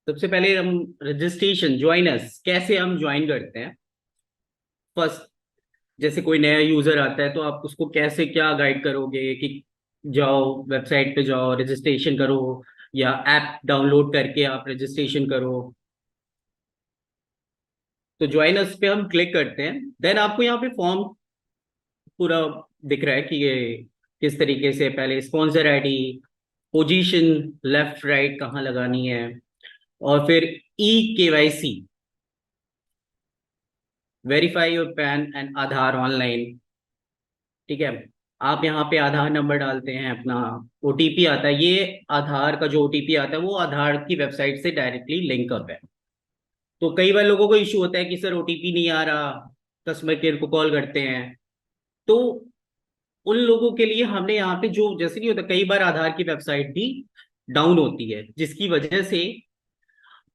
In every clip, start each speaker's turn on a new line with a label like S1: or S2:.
S1: सबसे पहले हम रजिस्ट्रेशन ज्वाइनर्स कैसे हम ज्वाइन करते हैं। फर्स्ट, जैसे कोई नया यूजर आता है तो आप उसको कैसे क्या गाइड करोगे कि जाओ वेबसाइट पे जाओ रजिस्ट्रेशन करो, या ऐप डाउनलोड करके आप रजिस्ट्रेशन करो। तो ज्वाइनर्स पे हम क्लिक करते हैं, देन आपको यहाँ पे फॉर्म पूरा दिख रहा है कि ये किस तरीके से पहले sponsor ID, position left right कहाँ लगानी है, और फिर e KYC, verify your pan and Aadhaar online. ठीक है, आप यहाँ पे आधार नंबर डालते हैं अपना, ओटीपी आता है। ये आधार का जो ओटीपी आता है वो आधार की वेबसाइट से डायरेक्टली लिंक अप है। तो कई बार लोगों को इशू होता है कि सर ओटीपी नहीं आ रहा, कस्टमर केयर को कॉल करते हैं। तो उन लोगों के लिए हमने यहाँ पे जो, जैसे नहीं होता, कई बार आधार की वेबसाइट भी डाउन होती है जिसकी वजह से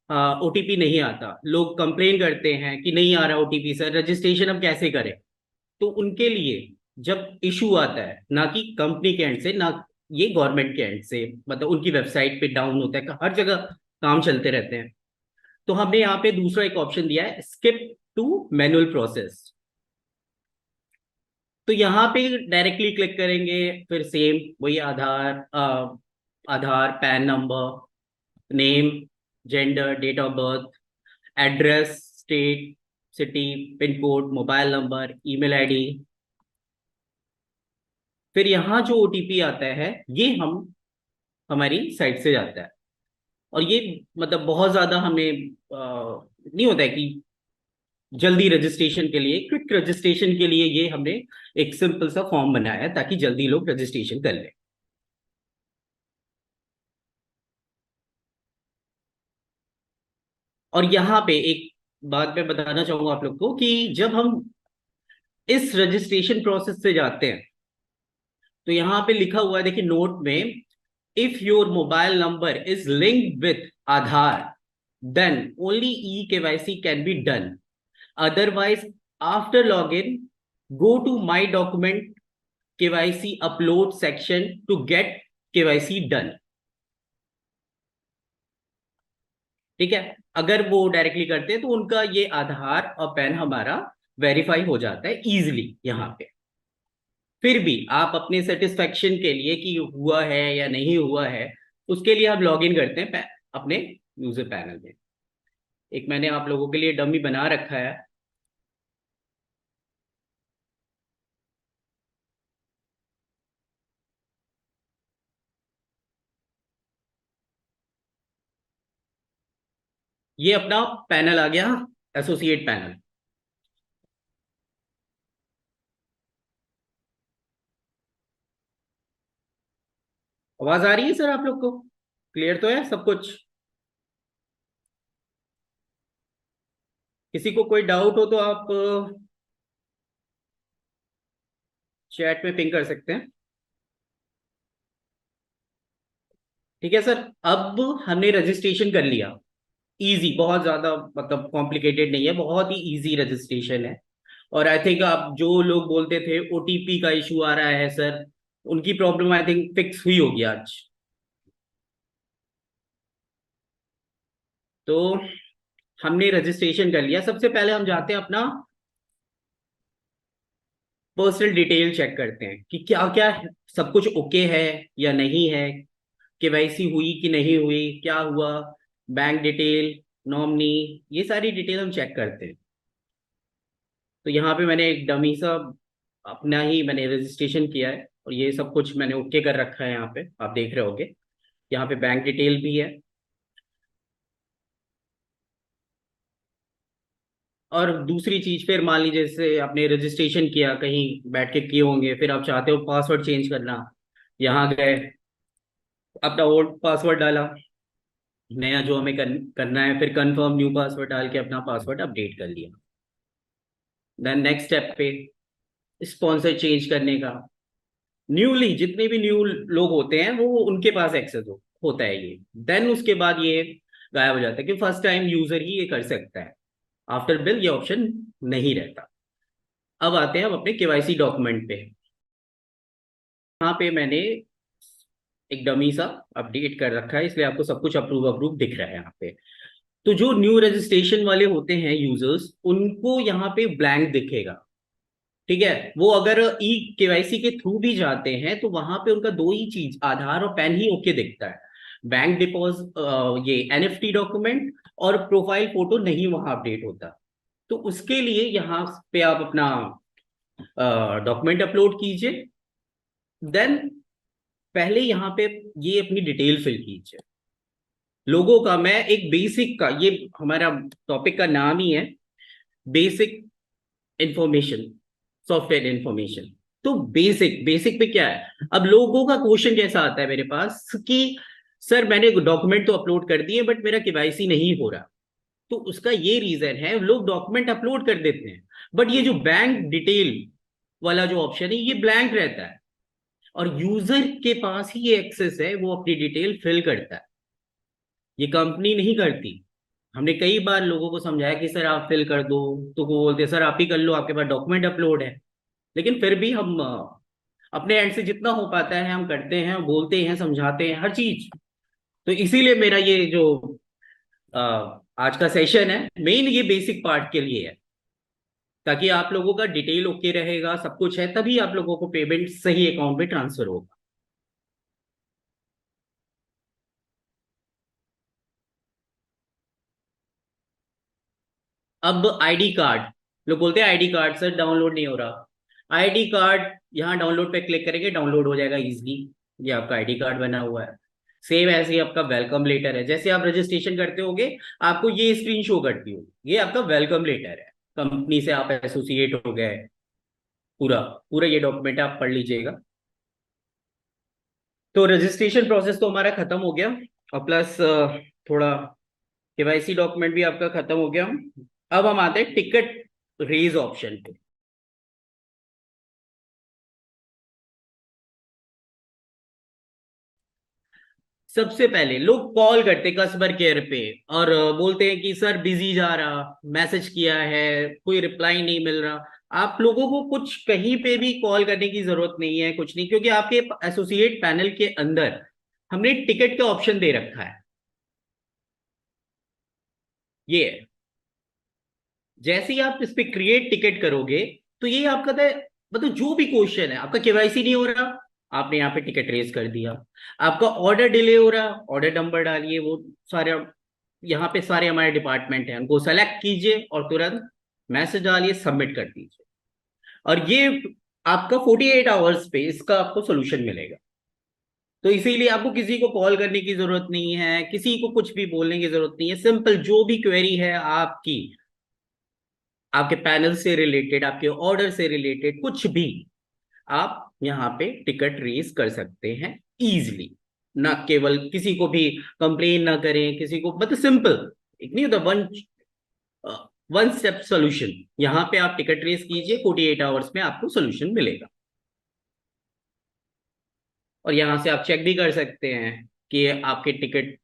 S1: ओटीपी नहीं आता। लोग कंप्लेन करते हैं कि नहीं आ रहा ओटीपी, सर रजिस्ट्रेशन हम कैसे करें। तो उनके लिए जब इशू आता है, ना कि कंपनी के एंड से, ना ये गवर्नमेंट के एंड से, मतलब उनकी वेबसाइट पे डाउन होता है, हर जगह काम चलते रहते हैं। तो हमने यहाँ पे दूसरा एक ऑप्शन दिया है, स्किप टू मैनुअल प्रोसेस। तो यहाँ पे डायरेक्टली क्लिक करेंगे, फिर सेम वही Aadhaar, Aadhaar, PAN number, name, gender, date of birth, address, state, city, pin code, mobile number, email ID. फिर यहाँ जो ओटीपी आता है ये हम हमारी साइट से जाता है। और ये मतलब बहुत ज्यादा हमें नहीं होता है कि जल्दी रजिस्ट्रेशन के लिए, क्विक रजिस्ट्रेशन के लिए ये हमने एक सिंपल सा फॉर्म बनाया है ताकि जल्दी लोग रजिस्ट्रेशन कर लें। और यहाँ पे एक बात मैं बताना चाहूंगा आप लोग को कि जब हम इस रजिस्ट्रेशन प्रोसेस से जाते हैं तो यहाँ पे लिखा हुआ है, देखिए नोट में, if your mobile number is linked with Aadhaar then only e KYC can be done, otherwise after login go to my document KYC upload section to get KYC done। ठीक है, अगर वो डायरेक्टली करते हैं तो उनका ये आधार और पैन हमारा वेरीफाई हो जाता है इजीली यहाँ पे। फिर भी आप अपने सेटिस्फेक्शन के लिए कि हुआ है या नहीं हुआ है, उसके लिए आप लॉग इन करते हैं अपने यूजर पैनल में। एक मैंने आप लोगों के लिए डमी बना रखा है। ये अपना पैनल आ गया, एसोसिएट पैनल। आवाज आ रही है सर आप लोग को? क्लियर तो है सब कुछ? किसी को कोई डाउट हो तो आप चैट में पिंग कर सकते हैं। ठीक है सर, अब हमने रजिस्ट्रेशन कर लिया। इजी, बहुत ज्यादा मतलब कॉम्प्लिकेटेड नहीं है, बहुत ही इजी रजिस्ट्रेशन है। और आई थिंक आप जो लोग बोलते थे ओटीपी का इशू आ रहा है सर, उनकी प्रॉब्लम आई थिंक फिक्स हुई होगी आज। तो हमने रजिस्ट्रेशन कर लिया। सबसे पहले हम जाते हैं अपना पर्सनल डिटेल चेक करते हैं कि क्या क्या सब कुछ ओके है या नहीं है, केवाईसी हुई कि नहीं हुई, क्या हुआ, बैंक डिटेल, नॉमिनी, ये सारी डिटेल हम चेक करते हैं। तो यहाँ पे मैंने एक डमी सा अपना ही मैंने रजिस्ट्रेशन किया है और ये सब कुछ मैंने ओके कर रखा है। यहाँ पे आप देख रहे होगे, यहाँ पे बैंक डिटेल भी है। और दूसरी चीज, फिर मान लीजिए जैसे आपने रजिस्ट्रेशन किया कहीं बैठ के किए होंगे, फिर आप चाहते हो पासवर्ड चेंज करना, यहाँ गए, अपना ओल्ड पासवर्ड डाला, नया जो हमें करना है, फिर कंफर्म न्यू पासवर्ड डाल के अपना पासवर्ड अपडेट कर लिया। देन नेक्स्ट स्टेप पे स्पॉन्सर चेंज करने का, न्यूली जितने भी न्यू लोग होते हैं वो उनके पास एक्सेस होता है ये। देन उसके बाद ये गायब हो जाता है कि फर्स्ट टाइम यूजर ही ये कर सकता है, आफ्टर बिल ये ऑप्शन नहीं रहता। अब आते हैं हम अपने केवाईसी डॉक्यूमेंट पे। यहाँ पे मैंने एक डमी सा अपडेट कर रखा है, इसलिए आपको सब कुछ अप्रूव अप्रूव दिख रहा है यहाँ पे। तो जो न्यू रजिस्ट्रेशन वाले होते हैं यूजर्स, उनको यहाँ पे ब्लैंक दिखेगा। ठीक है, वो अगर ई केवाईसी के थ्रू भी जाते हैं तो वहां पे उनका दो ही चीज, आधार और पैन ही ओके दिखता है। बैंक डिपॉजिट, ये एनएफटी डॉक्यूमेंट और प्रोफाइल फोटो नहीं वहां अपडेट होता। तो उसके लिए यहाँ पे आप अपना डॉक्यूमेंट अपलोड कीजिए। देन पहले यहाँ पे ये अपनी डिटेल फिल कीजिए। लोगों का मैं एक बेसिक का, ये हमारा टॉपिक का नाम ही है, बेसिक इंफॉर्मेशन, सॉफ्टवेयर इंफॉर्मेशन। तो बेसिक बेसिक पे क्या है, अब लोगों का क्वेश्चन कैसा आता है मेरे पास कि सर मैंने डॉक्यूमेंट तो अपलोड कर दिए बट मेरा केवाईसी नहीं हो रहा। तो उसका ये रीजन है, लोग डॉक्यूमेंट अपलोड कर देते हैं बट ये जो बैंक डिटेल वाला जो ऑप्शन है ये ब्लैंक रहता है, और यूजर के पास ही ये एक्सेस है, वो अपनी डिटेल फिल करता है, ये कंपनी नहीं करती। हमने कई बार लोगों को समझाया कि सर आप फिल कर दो, तो वो बोलते हैं सर आप ही कर लो, आपके पास डॉक्यूमेंट अपलोड है। लेकिन फिर भी हम अपने एंड से जितना हो पाता है हम करते हैं, बोलते हैं, समझाते हैं हर चीज। तो इसीलिए मेरा ये जो अ, आज का सेशन है मेन ये बेसिक पार्ट के लिए है, ताकि आप लोगों का डिटेल ओके रहेगा, सब कुछ है, तभी आप लोगों को पेमेंट सही अकाउंट में ट्रांसफर होगा। अब आईडी कार्ड, लोग बोलते हैं आईडी कार्ड सर डाउनलोड नहीं हो रहा। आईडी कार्ड यहाँ डाउनलोड पे क्लिक करेंगे, डाउनलोड हो जाएगा इजीली। ये आपका आईडी कार्ड बना हुआ है। सेम ऐसे ही आपका वेलकम लेटर है, जैसे आप रजिस्ट्रेशन करते होगे आपको ये स्क्रीन शो करती होगी, ये आपका वेलकम लेटर है, कंपनी से आप एसोसिएट हो गए। पूरा पूरा ये डॉक्यूमेंट आप पढ़ लीजिएगा। तो रजिस्ट्रेशन प्रोसेस तो हमारा खत्म हो गया, और प्लस थोड़ा केवाईसी डॉक्यूमेंट भी आपका खत्म हो गया। अब हम आते हैं टिकट रेज ऑप्शन पे। सबसे पहले लोग कॉल करते कस्टमर केयर पे, और बोलते हैं कि सर बिजी जा रहा, मैसेज किया है कोई रिप्लाई नहीं मिल रहा। आप लोगों को कुछ कहीं पे भी कॉल करने की जरूरत नहीं है, कुछ नहीं, क्योंकि आपके एसोसिएट पैनल के अंदर हमने टिकट का ऑप्शन दे रखा है। ये है, जैसे ही आप इस पे क्रिएट टिकट करोगे तो ये आपका मतलब जो भी क्वेश्चन है, आपका केवाईसी नहीं हो रहा, आपने यहाँ पे टिकट रेज कर दिया। आपका ऑर्डर डिले हो रहा, ऑर्डर नंबर डालिए, वो सारे यहाँ पे सारे हमारे डिपार्टमेंट हैं, उनको सेलेक्ट कीजिए और तुरंत मैसेज डालिए, सबमिट कर दीजिए। और ये आपका 48 आवर्स पे इसका आपको सोल्यूशन मिलेगा। तो इसीलिए आपको किसी को कॉल करने की जरूरत नहीं है, किसी को कुछ भी बोलने की जरूरत नहीं है। सिंपल जो भी क्वेरी है आपकी, आपके पैनल से रिलेटेड, आपके ऑर्डर से रिलेटेड कुछ भी, आप यहाँ पे टिकट रेज कर सकते हैं इजीली। ना केवल किसी को भी कंप्लेन ना करें, किसी को, मतलब सिंपल, एक नहीं होता वन वन स्टेप सोल्यूशन। यहाँ पे आप टिकट रेज कीजिए, 48 आवर्स में आपको सोल्यूशन मिलेगा। और यहाँ से आप चेक भी कर सकते हैं कि आपके टिकट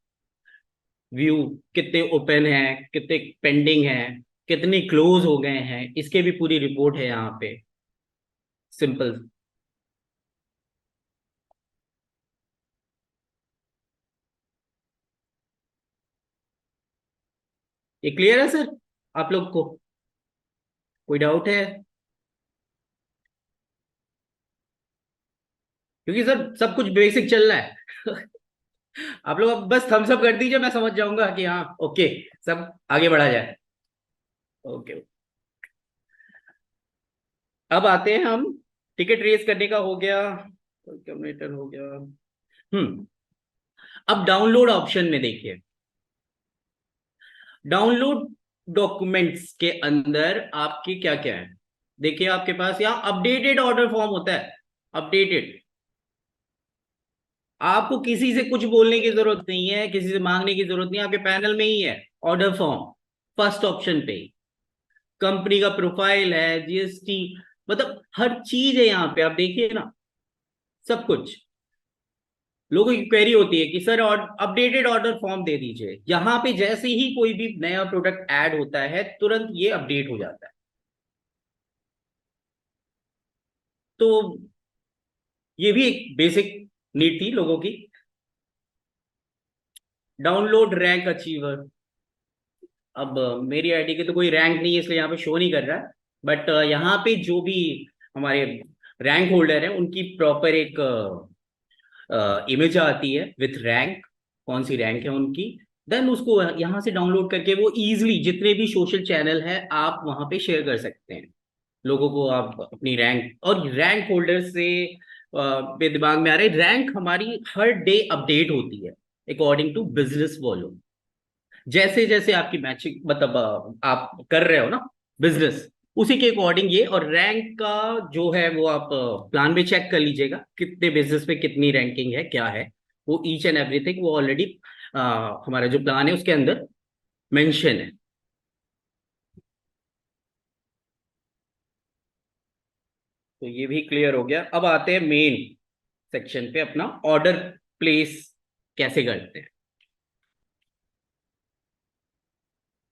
S1: व्यू कितने ओपन है, कितने पेंडिंग है, कितने क्लोज हो गए हैं, इसके भी पूरी रिपोर्ट है यहाँ पे। सिंपल। ये क्लियर है सर आप लोग को? कोई डाउट है? क्योंकि सर सब कुछ बेसिक चल रहा है। आप लोग अब बस थम्स अप कर दीजिए, मैं समझ जाऊंगा कि हाँ ओके, सब आगे बढ़ा जाए। ओके। अब आते हैं हम, टिकट रेस करने का हो गया, कैलकुलेटर हो गया। हम्म। अब डाउनलोड ऑप्शन में देखिए, डाउनलोड डॉक्यूमेंट्स के अंदर आपके क्या क्या है। देखिए आपके पास यहाँ अपडेटेड ऑर्डर फॉर्म होता है, अपडेटेड। आपको किसी से कुछ बोलने की जरूरत नहीं है, किसी से मांगने की जरूरत नहीं है, आपके पैनल में ही है ऑर्डर फॉर्म, फर्स्ट ऑप्शन पे। कंपनी का प्रोफाइल है, जीएसटी, मतलब हर चीज है यहाँ पे, आप देखिए ना, सब कुछ। लोगों की क्वेरी होती है कि सर अपडेटेड ऑर्डर फॉर्म दे दीजिए, यहाँ पे जैसे ही कोई भी नया प्रोडक्ट ऐड होता है तुरंत ये अपडेट हो जाता है। तो ये भी एक बेसिक नीड थी लोगों की। Download rank achiever. अब मेरी आईडी के तो कोई रैंक नहीं है, इसलिए यहाँ पे शो नहीं कर रहा है। बट यहाँ पे जो भी हमारे रैंक होल्डर है उनकी प्रॉपर एक इमेज आती है विथ रैंक, कौन सी रैंक है उनकी। देन उसको यहाँ से डाउनलोड करके वो इजीली जितने भी सोशल चैनल है आप वहाँ पे शेयर कर सकते हैं लोगों को, आप अपनी रैंक। और रैंक होल्डर से मेरे दिमाग में आ रहा है, रैंक हमारी हर डे अपडेट होती है अकॉर्डिंग टू बिजनेस वॉल्यूम। जैसे जैसे आपकी मैचिंग मतलब आप कर रहे हो ना बिजनेस, उसी के अकॉर्डिंग ये। और रैंक का जो है वो आप प्लान में चेक कर लीजिएगा कितने बिजनेस में कितनी रैंकिंग है क्या है, वो ईच एंड एवरीथिंग वो ऑलरेडी हमारा जो प्लान है उसके अंदर मेंशन है। तो ये भी क्लियर हो गया। अब आते हैं मेन सेक्शन पे, अपना ऑर्डर प्लेस कैसे करते हैं।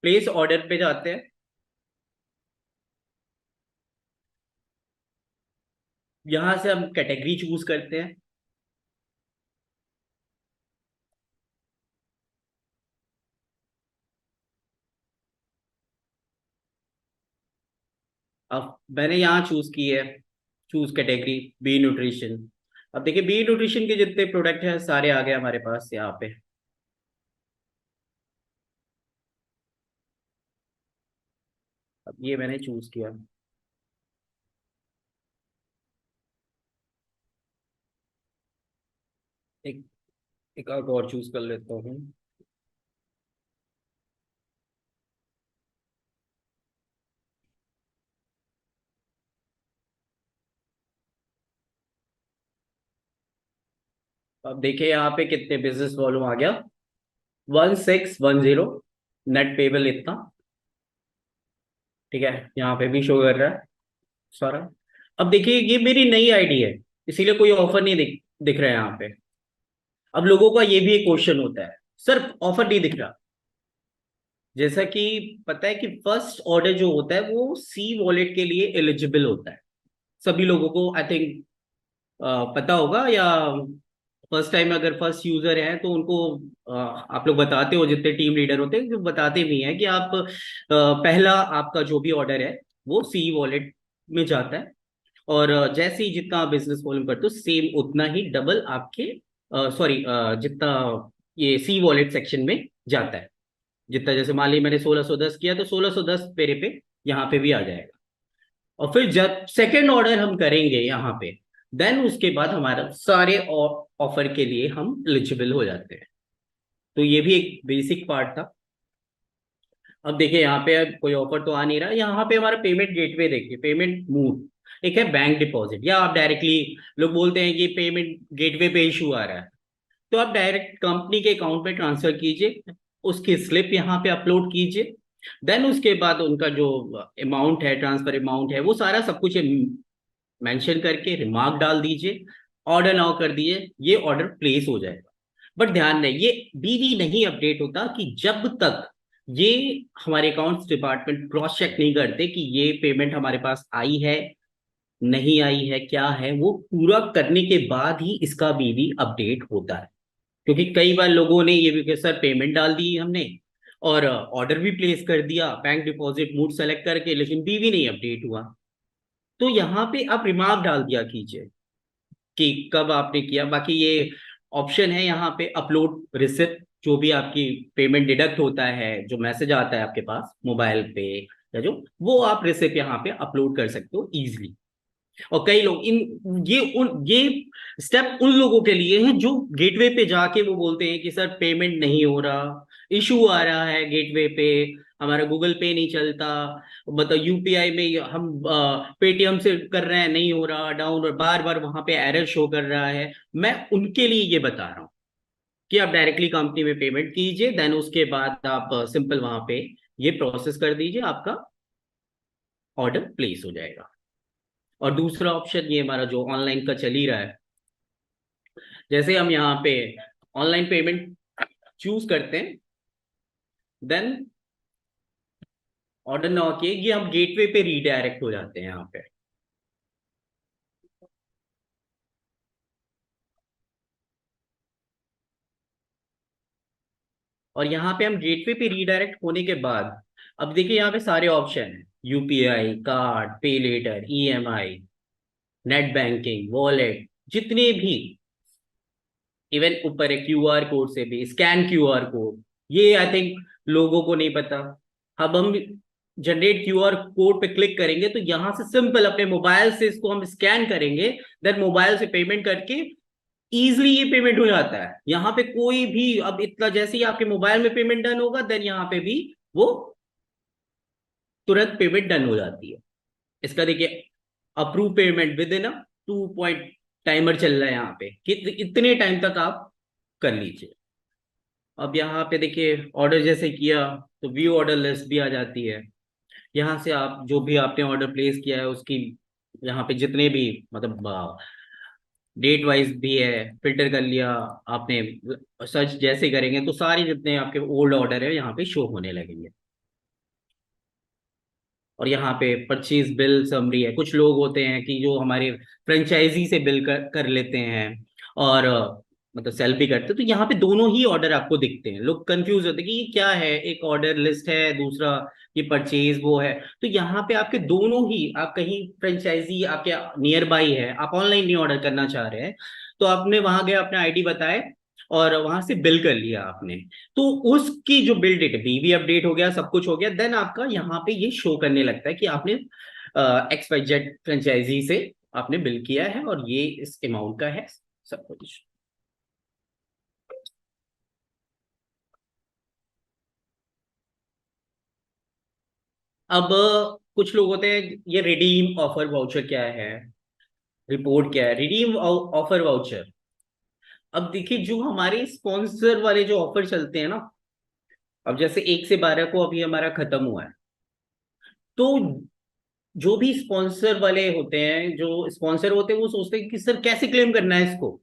S1: प्लेस ऑर्डर पे जाते हैं। यहां से हम कैटेगरी चूज करते हैं। अब मैंने यहाँ चूज की है, चूज कैटेगरी बी न्यूट्रिशन। अब देखिए बी न्यूट्रिशन के जितने प्रोडक्ट हैं सारे आ गए हमारे पास यहाँ पे। अब ये मैंने चूज किया। एक एक और चूज कर लेता हूँ। अब देखिए यहाँ पे कितने बिजनेस वॉल्यूम आ गया, 1610, नेट पेबल इतना। ठीक है, यहाँ पे भी शो कर रहा है सारा। अब देखिए ये मेरी नई आईडी है, इसीलिए कोई ऑफर नहीं दिख रहा है यहाँ पे। अब लोगों का ये भी एक क्वेश्चन होता है, सर ऑफर नहीं दिख रहा। जैसा कि पता है कि फर्स्ट ऑर्डर जो होता है वो सी वॉलेट के लिए एलिजिबल होता है। सभी लोगों को आई थिंक पता होगा, या फर्स्ट टाइम अगर फर्स्ट यूजर है तो उनको आप लोग बताते हो, जितने टीम लीडर होते हैं जो बताते भी हैं कि आप पहला आपका जो भी ऑर्डर है वो सी वॉलेट में जाता है। और जैसे ही जितना बिजनेस वॉल्यूम करते हो सेम उतना ही डबल आपके सॉरी जितना ये सी वॉलेट सेक्शन में जाता है। जितना जैसे मान लीजिए मैंने 1610 किया तो 1610 मेरे पे यहाँ पे भी आ जाएगा। और फिर जब सेकेंड ऑर्डर हम करेंगे यहाँ पे, देन उसके बाद हमारा सारे ऑफर के लिए हम एलिजिबल हो जाते हैं। तो ये भी एक बेसिक पार्ट था। अब देखिए यहाँ पे अब कोई ऑफर तो आ नहीं रहा। यहाँ पे हमारा पेमेंट गेटवे देखिए, पेमेंट मूड एक है बैंक डिपॉजिट, या आप डायरेक्टली, लोग बोलते हैं कि पेमेंट गेटवे पे इशू आ रहा है, तो आप डायरेक्ट कंपनी के अकाउंट में ट्रांसफर कीजिए, उसकी स्लिप यहाँ पे अपलोड कीजिए। देन उसके बाद उनका जो अमाउंट है, ट्रांसफर अमाउंट है, वो सारा सब कुछ मेंशन करके रिमार्क डाल दीजिए, ऑर्डर नाउ कर दीजिए, ये ऑर्डर प्लेस हो जाएगा। बट ध्यान रहे ये बीवी नहीं अपडेट होता कि जब तक ये हमारे अकाउंट्स डिपार्टमेंट क्रॉस चेक नहीं करते कि ये पेमेंट हमारे पास आई है नहीं आई है क्या है, वो पूरा करने के बाद ही इसका बीवी अपडेट होता है। क्योंकि कई बार लोगों ने ये भी कहा सर पेमेंट डाल दी हमने और ऑर्डर भी प्लेस कर दिया बैंक डिपॉजिट मूड सेलेक्ट करके, लेकिन बीवी नहीं अपडेट हुआ। तो यहाँ पे आप रिमार्क डाल दिया कीजिए कि कब आपने किया। बाकी ये ऑप्शन है यहाँ पे अपलोड रिसिप्ट, जो भी आपकी पेमेंट डिडक्ट होता है, जो मैसेज आता है आपके पास मोबाइल पे या जो, वो आप रिसिप्ट यहाँ पे अपलोड कर सकते हो इजीली। और कई लोग ये स्टेप उन लोगों के लिए है जो गेटवे पे जाके वो बोलते हैं कि सर पेमेंट नहीं हो रहा, इशू आ रहा है गेटवे पे, हमारा गूगल पे नहीं चलता, मतलब यूपीआई में हम पेटीएम से कर रहे हैं नहीं हो रहा, डाउन, और बार बार वहां पे एरर शो कर रहा है। मैं उनके लिए ये बता रहा हूँ कि आप डायरेक्टली कंपनी में पेमेंट कीजिए, देन उसके बाद आप सिंपल वहां पे ये प्रोसेस कर दीजिए, आपका ऑर्डर प्लेस हो जाएगा। और दूसरा ऑप्शन ये हमारा जो ऑनलाइन का चल ही रहा है, जैसे हम यहाँ पे ऑनलाइन पेमेंट चूज करते हैं, देन ऑर्डर नाउ किए, ये हम गेटवे पे रीडायरेक्ट हो जाते हैं यहाँ पे। और यहाँ पे हम गेटवे पे रीडायरेक्ट होने के बाद अब देखिए यहाँ पे सारे ऑप्शन है, UPI, card, pay later, EMI, net banking, wallet, जितने भी, इवन ऊपर है क्यूआर कोड से भी, स्कैन क्यूआर कोड, ये आई थिंक लोगों को नहीं पता। अब हम जनरेट क्यूआर कोड पे क्लिक करेंगे तो यहां से सिंपल अपने मोबाइल से इसको हम स्कैन करेंगे, देन मोबाइल से पेमेंट करके इजिली ये पेमेंट हो जाता है। यहाँ पे कोई भी अब इतना, जैसे ही आपके मोबाइल में पेमेंट डन होगा देन यहाँ पे भी वो तुरंत पेमेंट डन हो जाती है। इसका देखिए approve payment with in 2 point timer चल रहा है यहाँ पे कि इतने टाइम तक आप कर लीजिए। अब यहाँ पे देखिए ऑर्डर जैसे किया तो व्यू ऑर्डर लिस्ट भी आ जाती है। यहाँ से आप जो भी आपने ऑर्डर प्लेस किया है उसकी यहाँ पे जितने भी मतलब डेट वाइज भी है, फिल्टर कर लिया आपने, सर्च जैसे करेंगे तो सारे जितने आपके ओल्ड ऑर्डर है यहाँ पे शो होने लगेंगे। और यहाँ पे परचेज बिल समरी है। कुछ लोग होते हैं कि जो हमारे फ्रेंचाइजी से बिल कर लेते हैं और मतलब सेल भी करते हैं, तो यहाँ पे दोनों ही ऑर्डर आपको दिखते हैं। लोग कंफ्यूज होते हैं कि ये क्या है, एक ऑर्डर लिस्ट है, दूसरा ये परचेज वो है। तो यहाँ पे आपके दोनों ही, आप कहीं फ्रेंचाइजी आपके नियर बाई है, आप ऑनलाइन नहीं ऑर्डर करना चाह रहे हैं, तो आपने वहां गए, अपने आईडी बताए और वहां से बिल कर लिया आपने, तो उसकी जो बिल डेट, बीवी अपडेट हो गया, सब कुछ हो गया, देन आपका यहाँ पे ये शो करने लगता है कि आपने एक्स वाई जेड फ्रेंचाइजी से आपने बिल किया है और ये इस अमाउंट का है, सब कुछ। अब कुछ लोग होते हैं, ये रिडीम ऑफर वाउचर क्या है, रिपोर्ट क्या है, रिडीम ऑफर वाउचर। अब देखिए जो हमारे स्पॉन्सर वाले जो ऑफर चलते हैं ना, अब जैसे 1 से 12 को अभी हमारा खत्म हुआ है, तो जो भी स्पॉन्सर वाले होते हैं, जो स्पॉन्सर होते हैं, वो सोचते हैं कि सर कैसे क्लेम करना है इसको,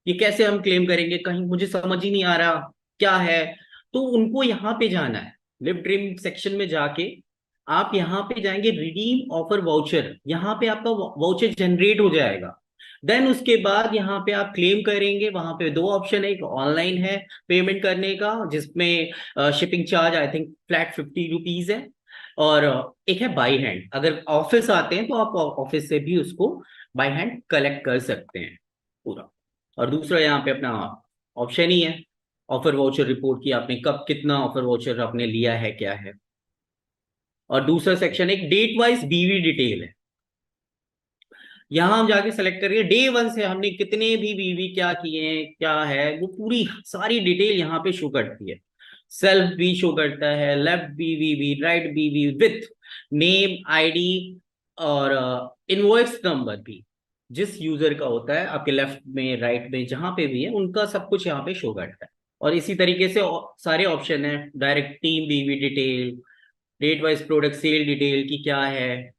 S1: ये कैसे हम क्लेम करेंगे, कहीं मुझे समझ ही नहीं आ रहा क्या है। तो उनको यहाँ पे जाना है, लिव ड्रीम सेक्शन में जाके आप यहाँ पे जाएंगे, रिडीम ऑफर वाउचर, यहाँ पे आपका वाउचर जनरेट हो जाएगा। देन उसके बाद यहाँ पे आप क्लेम करेंगे। वहां पे दो ऑप्शन है, एक ऑनलाइन है पेमेंट करने का जिसमें shipping charge I think flat 50 rupees है, और एक है बाई हैंड, अगर ऑफिस आते हैं तो आप ऑफिस से भी उसको बाई हैंड कलेक्ट कर सकते हैं पूरा। और दूसरा यहाँ पे अपना ऑप्शन ही है ऑफर वाउचर रिपोर्ट की, आपने कब कितना ऑफर वाउचर आपने लिया है क्या है। और दूसरा सेक्शन एक डेट वाइज बीवी डिटेल है, यहाँ हम जाके सेलेक्ट करिए डे वन से हमने कितने भी बीवी क्या किए हैं क्या है, वो पूरी सारी डिटेल यहाँ पे शो करती है। सेल्फ भी शो करता है, लेफ्ट बीवी भी, राइट बीवी, विथ नेम, आईडी, और इनवॉइस नंबर भी, जिस यूजर का होता है आपके लेफ्ट में राइट में जहां पे भी है उनका सब कुछ यहाँ पे शो करता है। और इसी तरीके से सारे ऑप्शन है, direct team BV detail, date wise product sale detail की क्या है,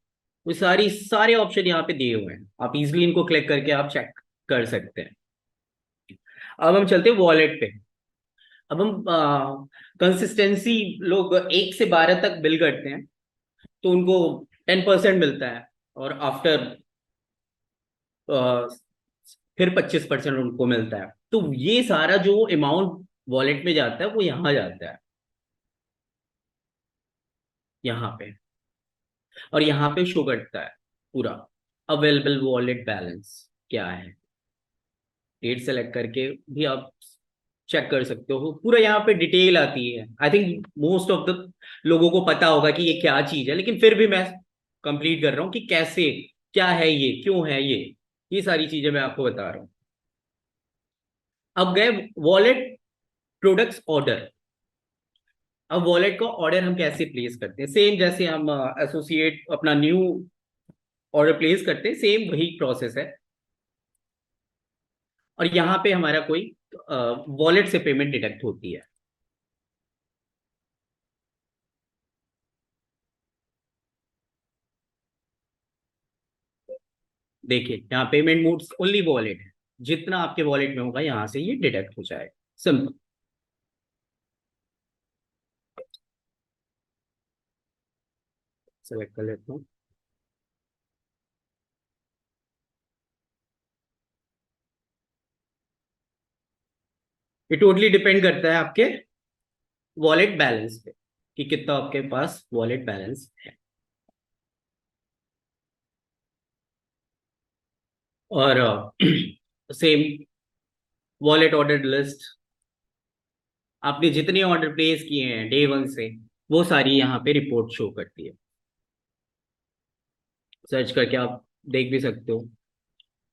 S1: वो सारी सारे ऑप्शन यहाँ पे दिए हुए हैं, आप इजिली इनको क्लिक करके आप चेक कर सकते हैं। अब हम चलते हैं वॉलेट पे। अब हम कंसिस्टेंसी, लोग 1 से 12 तक बिल करते हैं तो उनको 10% मिलता है, और आफ्टर फिर 25% उनको मिलता है। तो ये सारा जो अमाउंट वॉलेट में जाता है वो यहाँ जाता है, यहाँ पे, और यहाँ पे शो करता है पूरा अवेलेबल वॉलेट बैलेंस क्या है। डेट सेलेक्ट करके भी आप चेक कर सकते हो, पूरा यहाँ पे डिटेल आती है। I think most of the लोगों को पता होगा कि ये क्या चीज है, लेकिन फिर भी मैं कंप्लीट कर रहा हूँ कि कैसे, क्या है ये, क्यों है ये सारी चीजें मैं आपको बता रहा हूँ। अब गए वॉलेट प्रोडक्ट्स ऑर्डर। अब वॉलेट का ऑर्डर हम कैसे प्लेस करते हैं, सेम जैसे हम एसोसिएट अपना न्यू ऑर्डर प्लेस करते हैं, सेम वही प्रोसेस है। और यहाँ पे हमारा कोई वॉलेट से पेमेंट डिडक्ट होती है। देखिए यहाँ पेमेंट मोड्स ओनली वॉलेट है, जितना आपके वॉलेट में होगा यहाँ से ये डिडक्ट हो जाएगा, सिंपल। सेलेक्ट कर लेता हूँ। ये टोटली डिपेंड करता है आपके वॉलेट बैलेंस पे कि कितना आपके पास वॉलेट बैलेंस है। और सेम वॉलेट ऑर्डर लिस्ट, आपने जितने ऑर्डर प्लेस किए हैं डे वन से, वो सारी यहाँ पे रिपोर्ट शो करती है। सर्च करके आप देख भी सकते हो।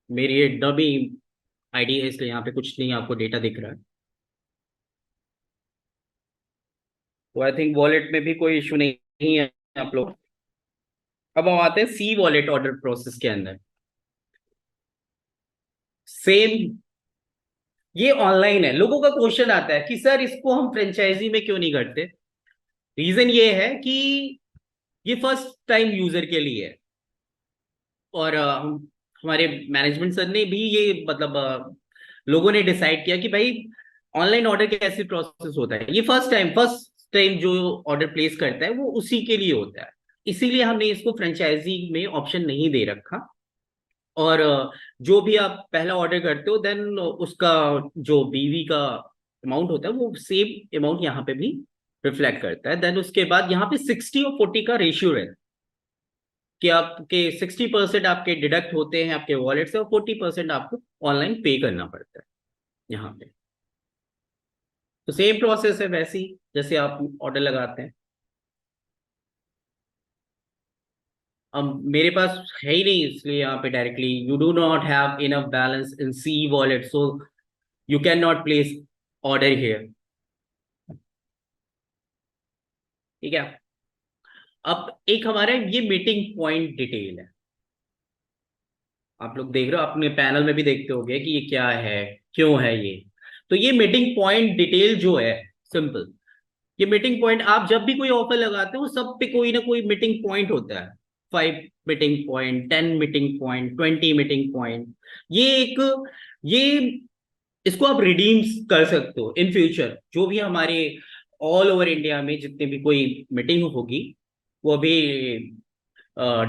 S1: मेरी ये डमी आईडी है इसलिए यहाँ पे कुछ नहीं आपको डेटा दिख रहा है। तो आई थिंक वॉलेट में भी कोई इशू नहीं है आप लोग। अब हम आते हैं सी वॉलेट ऑर्डर प्रोसेस के अंदर। सेम, ये ऑनलाइन है। लोगों का क्वेश्चन आता है कि सर इसको हम फ्रेंचाइजी में क्यों नहीं करते। रीजन ये है कि ये फर्स्ट टाइम यूजर के लिए है। और हमारे मैनेजमेंट सर ने भी ये मतलब लोगों ने डिसाइड किया कि भाई ऑनलाइन ऑर्डर कैसे प्रोसेस होता है, ये फर्स्ट टाइम जो ऑर्डर प्लेस करता है वो उसी के लिए होता है। इसीलिए हमने इसको फ्रेंचाइजी में ऑप्शन नहीं दे रखा। और जो भी आप पहला ऑर्डर करते हो देन उसका जो बीवी का अमाउंट होता है वो सेम अमाउंट यहाँ पे भी रिफ्लेक्ट करता है। देन उसके बाद यहाँ पे 60 और 40 का रेशियो रहता है कि आपके 60% आपके डिडक्ट होते हैं आपके वॉलेट से और 40% आपको ऑनलाइन पे करना पड़ता है यहाँ पे। तो सेम प्रोसेस है वैसे ही जैसे आप ऑर्डर लगाते हैं। अब मेरे पास है ही नहीं इसलिए यहाँ पे directly you do not have enough balance in C wallet so you can not place order here. ठीक है। अब एक हमारा ये मीटिंग पॉइंट डिटेल है। आप लोग देख रहे हो अपने पैनल में भी देखते होगे कि ये क्या है, क्यों है ये। तो ये मीटिंग पॉइंट डिटेल जो है, सिंपल, ये मीटिंग पॉइंट आप जब भी कोई ऑफर लगाते हो सब पे कोई ना कोई मीटिंग पॉइंट होता है। 5 meeting point, 10 meeting point, 20 meeting point. ये एक, ये इसको आप रिडीम कर सकते हो इन फ्यूचर। जो भी हमारे ऑल ओवर इंडिया में जितने भी कोई मीटिंग होगी वो अभी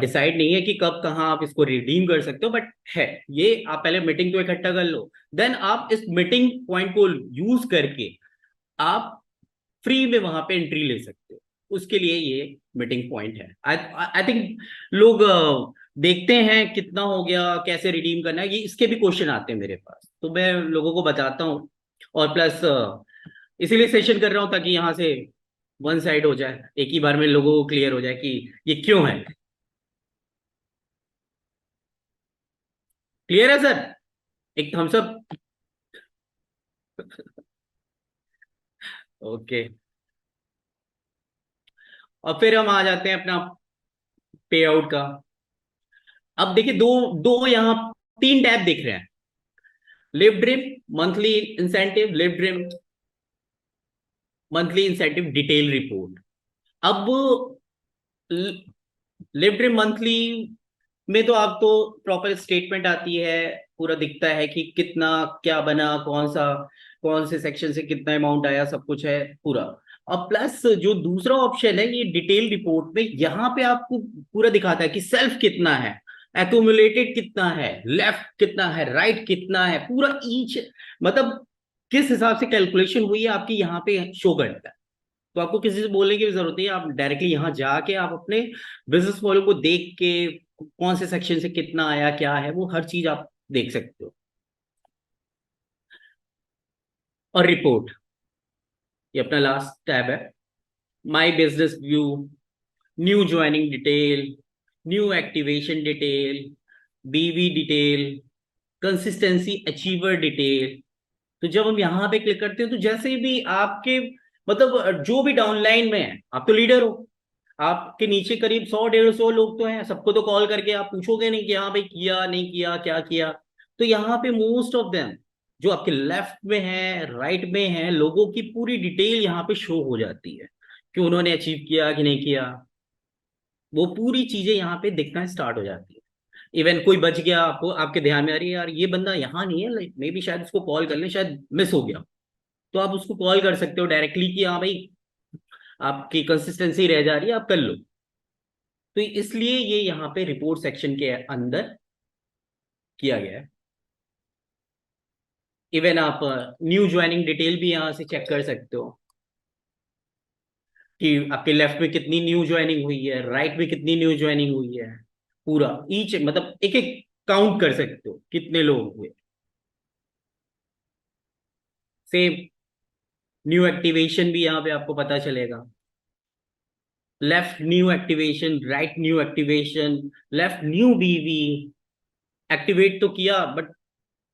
S1: डिसाइड नहीं है कि कब कहाँ आप इसको रिडीम कर सकते हो, बट है ये। आप पहले मीटिंग तो इकट्ठा कर लो, देन आप इस मीटिंग पॉइंट को यूज करके आप फ्री में वहां पे एंट्री ले सकते हो। उसके लिए ये मीटिंग पॉइंट है। आई आई थिंक लोग देखते हैं कितना हो गया, कैसे रिडीम करना है, ये इसके भी क्वेश्चन आते हैं मेरे पास, तो मैं लोगों को बताता हूँ। और प्लस इसीलिए सेशन कर रहा हूँ ताकि यहाँ से वन साइड हो जाए, एक ही बार में लोगों को क्लियर हो जाए कि ये क्यों है। क्लियर है सर? एक थम्स अप। ओके। और फिर हम आ जाते हैं अपना पे आउट का। अब देखिए दो दो यहाँ तीन टैब दिख रहे हैं। Live dream monthly incentive, live dream monthly incentive detail report. अब लिव ड्रिम मंथली में तो आपको प्रॉपर स्टेटमेंट आती है, पूरा दिखता है कि कितना क्या बना, कौन से सेक्शन से कितना अमाउंट आया, सब कुछ है पूरा। अब प्लस जो दूसरा ऑप्शन है ये डिटेल रिपोर्ट में, यहाँ पे आपको पूरा दिखाता है कि सेल्फ कितना है, एक्यूमुलेटेड कितना है, लेफ्ट कितना है, राइट कितना है, पूरा ईच मतलब किस हिसाब से कैलकुलेशन हुई है आपकी यहाँ पे शो करता है। तो आपको किसी से बोलने की भी जरूरत नहीं है, आप डायरेक्टली यहाँ जाके आप अपने बिजनेस फॉलो को देख के कौन से सेक्शन से कितना आया, क्या है, वो हर चीज आप देख सकते हो। और रिपोर्ट, ये अपना लास्ट टैब है। My business view, new joining detail, new activation detail, बीवी डिटेल, कंसिस्टेंसी अचीवर डिटेल। तो जब हम यहाँ पे क्लिक करते हैं तो जैसे भी आपके मतलब जो भी डाउनलाइन में है, आप तो लीडर हो, आपके नीचे करीब 100 150 लोग तो हैं, सबको तो कॉल करके आप पूछोगे नहीं कि हाँ भाई किया नहीं किया क्या किया। तो यहाँ पे मोस्ट ऑफ देम जो आपके लेफ्ट में है, राइट में है, लोगों की पूरी डिटेल यहाँ पे शो हो जाती है कि उन्होंने अचीव किया कि नहीं किया। वो पूरी चीजें यहाँ पे दिखना स्टार्ट हो जाती है। इवन कोई बच गया, आपको आपके ध्यान में आ रही है यार ये बंदा यहाँ नहीं है, लाइक मे बी शायद उसको कॉल कर ले, शायद मिस हो गया, तो आप उसको कॉल कर सकते हो डायरेक्टली कि हाँ भाई आपकी कंसिस्टेंसी रह जा रही है, आप कर लो। तो इसलिए ये यहाँ पे रिपोर्ट सेक्शन के अंदर किया गया है। इवन आप न्यू ज्वाइनिंग डिटेल भी यहाँ से चेक कर सकते हो। कि आपके लेफ्ट में कितनी न्यू ज्वाइनिंग हुई है, राइट में कितनी न्यू ज्वाइनिंग हुई है, पूरा ईच मतलब एक एक काउंट कर सकते हो कितने लोग हुए। सेम न्यू एक्टिवेशन भी यहाँ पे आपको पता चलेगा। Left new activation, right new activation, left new बीवी, एक्टिवेट तो किया बट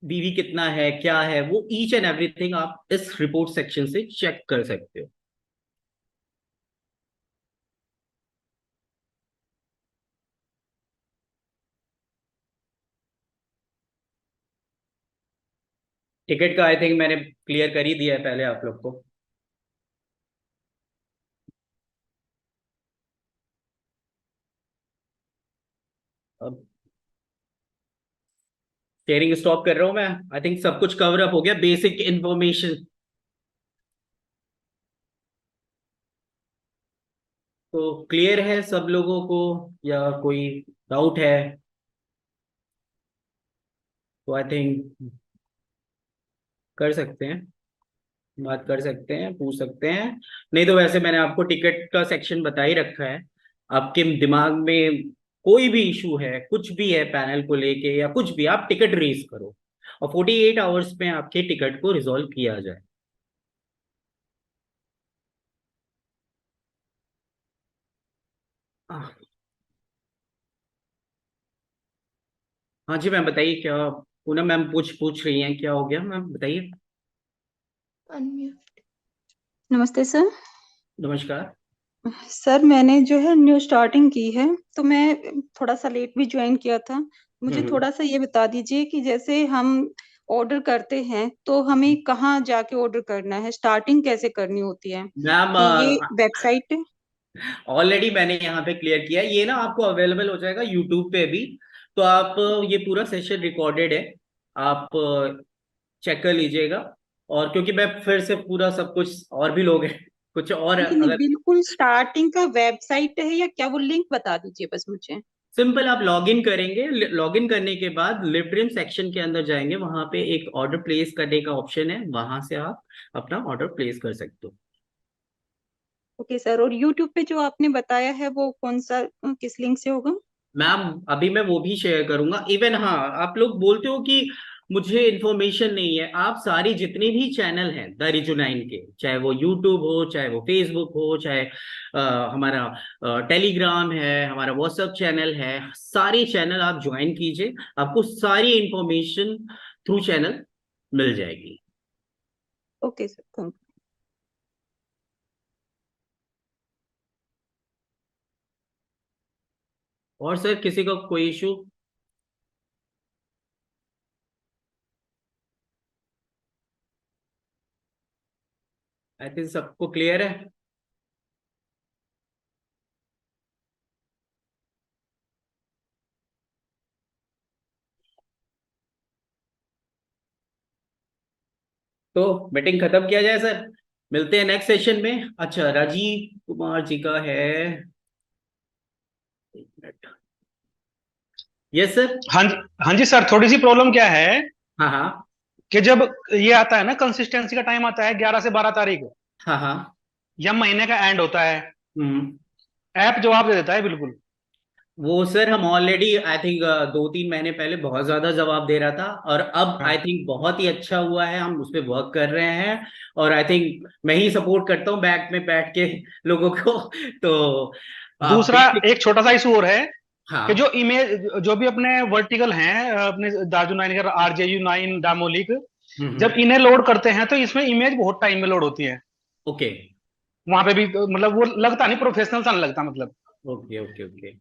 S1: बीवी कितना है क्या है, वो ईच एंड एवरीथिंग आप इस रिपोर्ट सेक्शन से चेक कर सकते हो। टिकट का आई थिंक मैंने क्लियर कर ही दिया है पहले आप लोग को। अब शेयरिंग स्टॉप कर रहा हूं मैं। आई थिंक सब कुछ कवर अप हो गया, बेसिक इंफॉर्मेशन। तो क्लियर है सब लोगों को या कोई डाउट है? तो आई थिंक कर सकते हैं, बात कर सकते हैं, पूछ सकते हैं। नहीं तो वैसे मैंने आपको टिकट का सेक्शन बता ही रखा है। आपके दिमाग में कोई भी इशू है, कुछ भी है पैनल को लेके या कुछ भी, आप टिकट रेज करो और 48 आवर्स में आपके टिकट को रिजॉल्व किया जाए। हाँ हाँ जी मैम बताइए क्या। पूनम मैम पूछ पूछ रही हैं क्या हो गया, मैम बताइए।
S2: अनम्यूट। नमस्ते सर।
S1: नमस्कार।
S2: सर मैंने जो है न्यू स्टार्टिंग की है, तो मैं थोड़ा सा लेट भी ज्वाइन किया था। मुझे
S1: हम्म।
S2: थोड़ा सा ये बता दीजिए कि जैसे हम ऑर्डर करते हैं तो हमें कहाँ जाके ऑर्डर करना है, स्टार्टिंग कैसे करनी होती है,
S1: मैम
S2: कि ये वेबसाइट।
S1: ऑलरेडी मैंने यहाँ पे क्लियर किया है, ये ना आपको अवेलेबल हो जाएगा यूट्यूब पे भी। तो आप ये पूरा सेशन रिकॉर्डेड है, आप चेक कर लीजिएगा। और क्योंकि मैं फिर से पूरा सब कुछ, और भी लोग हैं कुछ और
S2: नहीं नहीं,
S1: अगर।
S2: बिल्कुल स्टार्टिंग का वेबसाइट है या क्या, वो लिंक बता दीजिए बस मुझे।
S1: सिंपल आप लॉग इन करेंगे, लॉग इन करने के बाद लिब्रिम सेक्शन के अंदर जाएंगे, वहां पे एक ऑर्डर प्लेस करने का ऑप्शन है, वहां से आप अपना ऑर्डर प्लेस कर सकते हो।
S2: ओके सर, और यूट्यूब पे जो आपने बताया है वो कौन सा, किस लिंक से होगा?
S1: मैम अभी मैं वो भी शेयर करूंगा। इवन हाँ, आप लोग बोलते हो कि मुझे इन्फॉर्मेशन नहीं है, आप सारी जितने भी चैनल हैं द रिजुनाइन के, चाहे वो यूट्यूब हो, चाहे वो फेसबुक हो, चाहे हमारा टेलीग्राम है, हमारा व्हाट्सएप चैनल है, सारे चैनल आप ज्वाइन कीजिए, आपको सारी इंफॉर्मेशन थ्रू चैनल मिल जाएगी।
S2: ओके सर, थैंक
S1: और सर किसी का कोई इशू? आई थिंक सबको क्लियर है। तो मीटिंग खत्म किया जाए सर, मिलते हैं नेक्स्ट सेशन में। अच्छा राजीव कुमार जी का है, एक मिनट। Yes sir.
S3: हाँ जी। हाँ जी सर, थोड़ी सी प्रॉब्लम क्या है
S1: हाँ हाँ।
S3: कि जब ये आता है ना, कंसिस्टेंसी का टाइम आता है 11 से 12 तारीख,
S1: हाँ हाँ।
S3: या महीने का एंड होता है,
S1: हम्म।
S3: ऐप जवाब दे देता है बिल्कुल।
S1: वो सर हम ऑलरेडी आई थिंक 2-3 महीने पहले बहुत ज्यादा जवाब दे रहा था, और अब आई
S3: हाँ।
S1: थिंक बहुत ही अच्छा हुआ है, हम उस पर वर्क कर रहे हैं। और आई थिंक मैं ही सपोर्ट करता हूँ बैक में बैठ के लोगों को। तो आप
S3: दूसरा,
S1: बेसिक।
S3: एक छोटा सा इशू और है कि
S1: हाँ।
S3: जो इमेज, जो भी अपने वर्टिकल हैं, अपने दाजू नाइन का RJU9 डामोलिक, जब
S1: हम्म।
S3: इन्हें लोड करते हैं तो इसमें इमेज बहुत टाइम में लोड होती है।
S1: ओके
S3: वहां पे भी तो, मतलब वो लगता नहीं, प्रोफेशनल सा नहीं लगता मतलब।
S1: Okay okay okay.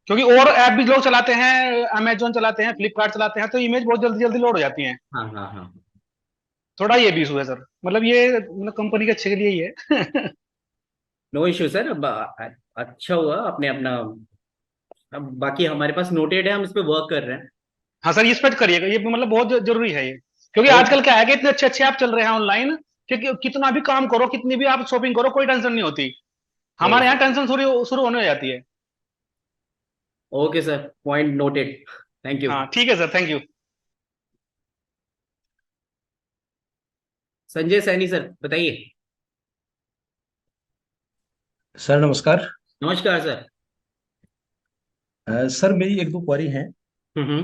S3: क्योंकि और ऐप भी लोग चलाते हैं, अमेजोन चलाते हैं, फ्लिपकार्ट चलाते हैं, तो इमेज बहुत जल्दी जल्दी लोड हो जाती है।
S1: हाँ हाँ हाँ।
S3: थोड़ा ये भी इशू है सर, मतलब ये मतलब कंपनी के अच्छे के लिए ही है।
S1: No issue sir. अब अच्छा हुआ आपने अपना, अब बाकी हमारे पास नोटेड है, हम इस पे वर्क कर रहे हैं।
S3: हाँ सर, इस पे करिएगा, ये मतलब बहुत जरूरी है ये। क्योंकि
S1: ओके।
S3: आजकल क्या है कि इतने अच्छे अच्छे ऐप चल रहे हैं ऑनलाइन, कि कितना भी काम करो, कितनी भी आप शॉपिंग करो, कोई टेंशन नहीं होती। हमारे यहाँ टेंशन शुरू शुरू होने हो जाती है।
S1: Okay sir, point noted. Thank you.
S3: हाँ ठीक है sir, thank you.
S1: Sanjay Saini sir बताइए।
S4: सर नमस्कार।
S1: नमस्कार सर।
S4: सर मेरी एक दो क्वारी हैं।
S1: हम्म।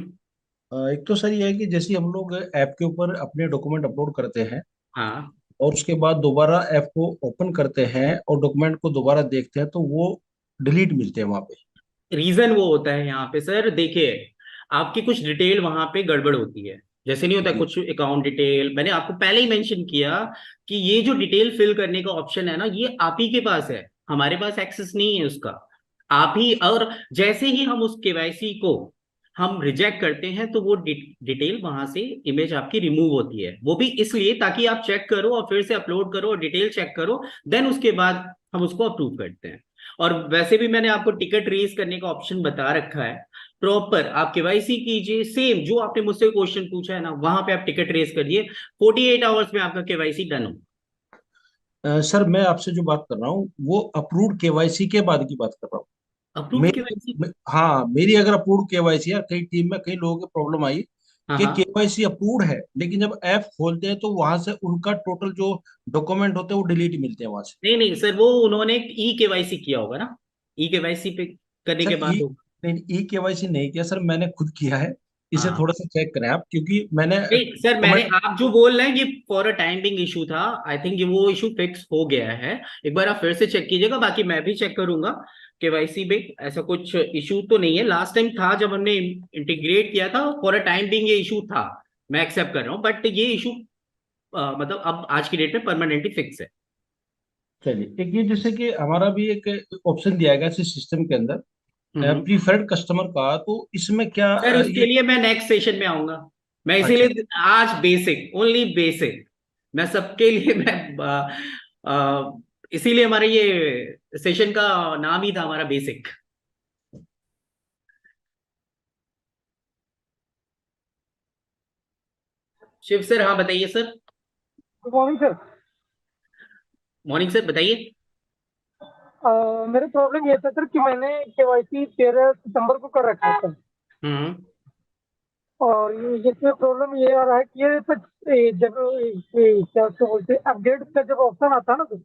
S4: एक तो सर ये है कि जैसे हम लोग ऐप के ऊपर अपने डॉक्यूमेंट अपलोड करते हैं
S1: हाँ।
S4: और उसके बाद दोबारा ऐप को ओपन करते हैं और डॉक्यूमेंट को दोबारा देखते हैं तो वो डिलीट मिलते हैं वहाँ पे।
S1: रीजन वो होता है यहाँ पे सर, देखिए, आपकी कुछ डिटेल वहां पे गड़बड़ होती है। जैसे नहीं होता
S4: जी।
S1: कुछ अकाउंट डिटेल, मैंने आपको पहले ही मेंशन किया कि ये जो डिटेल फिल करने का ऑप्शन है ना, ये आप ही के पास है, हमारे पास एक्सेस नहीं है उसका। आप ही, और जैसे ही हम उस केवाईसी को हम रिजेक्ट करते हैं तो वो डिटेल वहां से, इमेज आपकी रिमूव होती है। वो भी इसलिए ताकि आप चेक करो और फिर से अपलोड करो और डिटेल चेक करो, देन उसके बाद हम उसको अप्रूव करते हैं। और वैसे भी मैंने आपको टिकट रेज करने का ऑप्शन बता रखा है। प्रॉपर आप केवाईसी कीजिए, सेम जो आपने मुझसे क्वेश्चन पूछा है ना, वहां पे आप टिकट रेज करिए, 48 आवर्स में आपका केवाईसी डन हो।
S4: सर मैं आपसे जो बात कर रहा हूँ वो अप्रूव्ड केवाईसी के बाद की बात कर रहा हूँ।
S1: Approved KYC.
S4: हाँ, मेरी अगर अप्रूव्ड केवाईसी, यार कई टीम में कई लोगों को प्रॉब्लम आई
S1: हाँ
S4: कि
S1: हाँ।
S4: केवाईसी अप्रूव्ड है लेकिन जब ऐप खोलते हैं तो वहां से उनका टोटल जो डॉक्यूमेंट होते हैं वो डिलीट मिलते हैं वहां से।
S1: नहीं नहीं सर, वो उन्होंने ई केवाईसी किया होगा ना, ई केवाईसी पे करने के
S4: सर
S1: बाद
S4: ई
S1: होगा।
S4: नहीं, ई केवाईसी नहीं किया सर, मैंने खुद किया है। इसे
S1: हाँ।
S4: थोड़ा सा चेक करें आप, क्योंकि मैंने
S1: नहीं सर, मैंने,
S4: कमेंट।
S1: आप जो बोल रहे हैं ये फॉर अ टाइमिंग इशू था। आई थिंक ये वो इशू फिक्स हो गया है। एक बार आप फिर से चेक कीजिएगा, बाकी मैं भी चेक करूंगा। केवाईसी में ऐसा कुछ इशू तो नहीं है। लास्ट टाइम था जब हमने इंटीग्रेट किया था, फॉर अ टाइम बिंग ये इशू था। मैं एक्सेप्ट कर रहा हूँ, बट ये इशू मतलब अब आज की डेट में परमानेंटली फिक्स है।
S4: चलिए, एक ये जैसे कि हमारा भी एक ऑप्शन दिया गया इस सिस्टम के अंदर,
S1: हम्म।
S4: प्रीफर्ड कस्टमर का, तो इसमें क्या
S1: सर उसके
S4: ये।
S1: लिए मैं नेक्स्ट सेशन में आऊंगा। मैं
S4: अच्छा।
S1: इसीलिए आज बेसिक, ओनली बेसिक, मैं सबके लिए मैं इसीलिए हमारे ये सेशन का नाम ही था हमारा बेसिक। शिव सर, हाँ बताइए sir.
S5: Good morning sir.
S1: Morning sir, बताइए।
S5: मेरा प्रॉब्लम ये था सर कि मैंने केवाईसी 13 सितंबर को कर रखा था।
S1: हम्म।
S5: और इसमें प्रॉब्लम ये आ रहा है कि ये सर, जब क्या उसको बोलते हैं, अपडेट का जब ऑप्शन आता है ना तो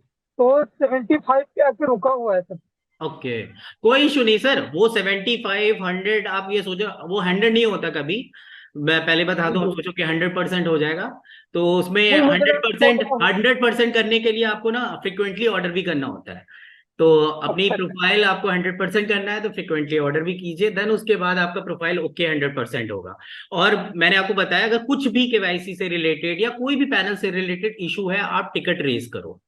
S5: 75 पे आके रुका हुआ है सर।
S1: ओके, कोई इशू नहीं सर। वो 75 100, आप ये सोचो वो 100 नहीं होता कभी। मैं पहले बता
S5: जी
S1: दूं, आप
S5: जी।
S1: सोचो कि 100% हो जाएगा। तो उसमें
S5: नहीं मुझे
S1: हंड्रेड
S5: लगा
S1: परसेंट
S5: थोड़ा-
S1: 100% करने के लिए आपको ना फ्रिक्वेंटली ऑर्डर भी करना होता है। तो अपनी
S5: अच्छा अच्छा।
S1: प्रोफाइल आपको 100% करना है तो फ्रिक्वेंटली ऑर्डर भी कीजिए, देन उसके बाद आपका प्रोफाइल ओके 100% होगा। और मैंने आपको बताया, अगर कुछ भी केवाईसी से रिलेटेड या कोई भी पैनल से रिलेटेड इशू है, आप टिकट रेज करो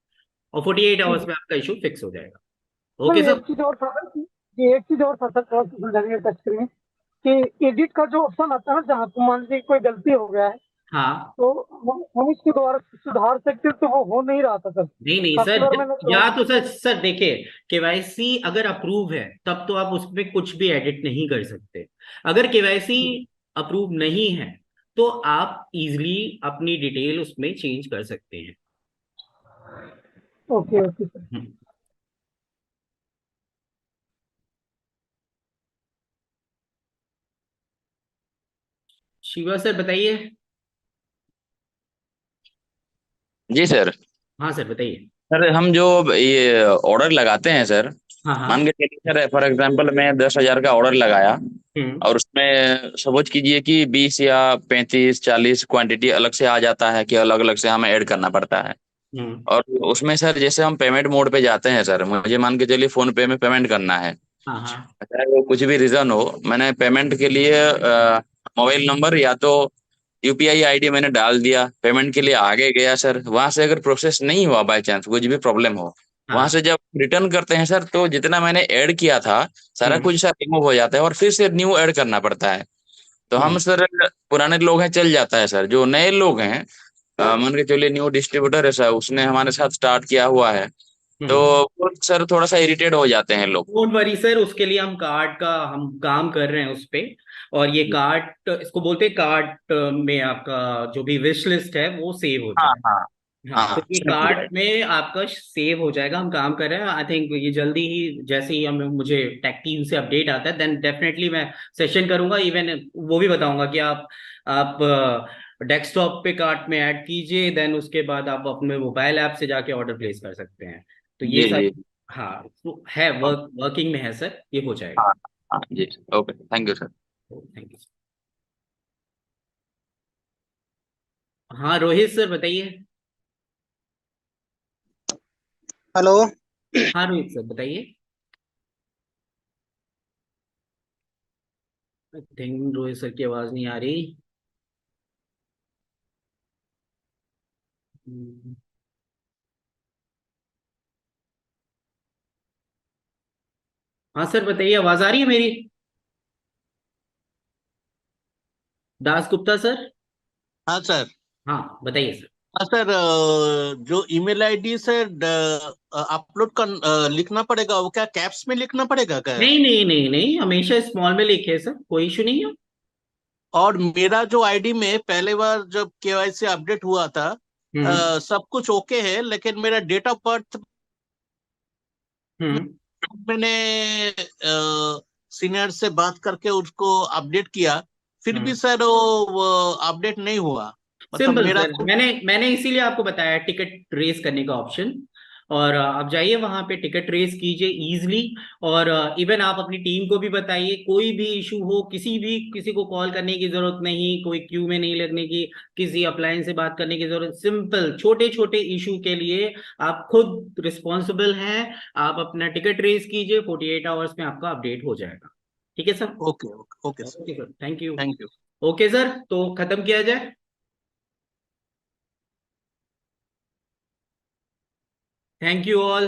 S1: और 48 आवर्स
S5: जी
S1: में आपका इशू फिक्स हो जाएगा।
S5: Sir,
S1: okay sir.
S5: एक चीज और था सर कि एक चीज और था सर, थोड़ा सा समझाइए टच करिए कि एडिट का जो ऑप्शन आता है ना, जहाँ पे मान लीजिए कोई गलती हो गया है
S1: हाँ।
S5: तो हम इसको दोबारा सुधार सकते हैं, तो वो हो नहीं रहा था सर।
S1: नहीं नहीं
S5: काफी
S1: सर,
S5: बार मैंने
S1: या
S5: ट्राई।
S1: तो सर देखिए, केवाईसी अगर अप्रूव है तब तो आप उसमें कुछ भी एडिट नहीं कर सकते। अगर केवाईसी अप्रूव नहीं है तो आप इजीली अपनी डिटेल उसमें चेंज कर सकते हैं।
S5: Okay okay sir.
S1: Hmm. Shiva sir, बताइए।
S6: जी सर।
S1: हाँ सर, बताइए।
S6: सर हम जो ये ऑर्डर लगाते हैं सर,
S1: हाँ
S6: मान
S1: हाँ।
S6: के चलिए सर, फॉर एग्जांपल मैं 10,000 का ऑर्डर लगाया
S1: हम्म।
S6: और उसमें सपोज कीजिए कि 20 या 35 40 क्वांटिटी अलग से आ जाता है कि अलग अलग से हमें ऐड करना पड़ता है।
S1: हम्म।
S6: और उसमें सर जैसे हम पेमेंट मोड पे जाते हैं सर, मुझे मान के चलिए फोन पे में पेमेंट करना है,
S1: हाँ हाँ।
S6: चाहे वो कुछ भी रीजन हो, मैंने पेमेंट के लिए मोबाइल नंबर या तो यूपीआई आईडी मैंने डाल दिया, पेमेंट के लिए आगे गया सर, वहां से अगर प्रोसेस नहीं हुआ, बाय चांस कुछ भी प्रॉब्लम हो, वहां
S1: हाँ।
S6: से जब रिटर्न करते हैं सर तो जितना मैंने ऐड किया था सारा
S1: हम्म।
S6: कुछ सर रिमूव हो जाता है और फिर से न्यू ऐड करना पड़ता है। तो हम
S1: हम्म।
S6: सर पुराने लोग हैं चल जाता है सर, जो नए लोग हैं मान के चलिए न्यू डिस्ट्रीब्यूटर है सर, उसने हमारे साथ स्टार्ट किया हुआ है, तो
S1: हम्म।
S6: वो सर थोड़ा सा इरिटेट हो जाते हैं लोग।
S1: डोंट वरी सर, उसके लिए हम कार्ड का हम काम कर रहे हैं उस पे। और ये कार्ड, इसको बोलते हैं कार्ड में आपका जो भी विश लिस्ट है वो सेव होता
S6: हाँ
S1: है।
S6: हाँ।
S1: हाँ, तो
S6: हाँ
S1: ये
S6: समझ गया।
S1: कार्ड में आपका सेव हो जाएगा। हम काम कर रहे हैं, आई थिंक ये जल्दी ही, जैसे ही हमें मुझे टेक टीम से अपडेट आता है देन डेफिनेटली मैं सेशन करूंगा। इवन वो भी बताऊंगा कि आप डेस्कटॉप पे कार्ट में ऐड कीजिए, देन उसके बाद आप अपने मोबाइल ऐप से जाके ऑर्डर प्लेस कर सकते हैं। तो ये
S6: जी
S1: सारी
S6: जी।
S1: हाँ तो है, वर्किंग में है सर, ये हो जाएगा।
S6: हाँ हाँ जी, okay, thank you sir.
S1: Thank you. हाँ रोहित सर बताइए।
S7: हेलो।
S1: हाँ रोहित सर बताइए। आई थिंक रोहित सर की आवाज नहीं आ रही। हम्म, हाँ सर बताइए, आवाज आ रही है मेरी? दास गुप्ता सर।
S7: हाँ सर।
S1: हाँ बताइए सर।
S7: हाँ सर, जो ईमेल आईडी से अपलोड कर लिखना पड़ेगा, वो क्या कैप्स में लिखना पड़ेगा क्या?
S1: नहीं नहीं नहीं नहीं, हमेशा स्मॉल में लिखे सर, कोई इशू नहीं है।
S7: और मेरा जो आईडी में पहले बार जब केवाईसी अपडेट हुआ था,
S1: हम्म
S7: सब कुछ ओके है, लेकिन मेरा डेट ऑफ बर्थ
S1: हम्म
S7: मैंने सीनियर से बात करके उसको अपडेट किया, फिर भी
S1: हम्म।
S7: सर वो अपडेट नहीं हुआ। मतलब
S1: सिंपल
S7: मेरा
S1: सर, मैंने इसीलिए आपको बताया टिकट रेस करने का ऑप्शन। और आप जाइए वहां पे, टिकट रेस कीजिए इजीली। और इवन आप अपनी टीम को भी बताइए, कोई भी इशू हो, किसी को कॉल करने की जरूरत नहीं, कोई क्यू में नहीं लगने की, किसी अपलायंस से बात करने की जरूरत। सिंपल छोटे छोटे इशू के लिए आप खुद रिस्पॉन्सिबल हैं। आप अपना टिकट रेस कीजिए, 48 आवर्स में आपका अपडेट हो जाएगा। ठीक है sir?
S7: Okay okay okay sir.
S1: Okay sir, thank you.
S7: Thank you.
S1: Okay sir, तो खत्म किया जाए। Thank you all.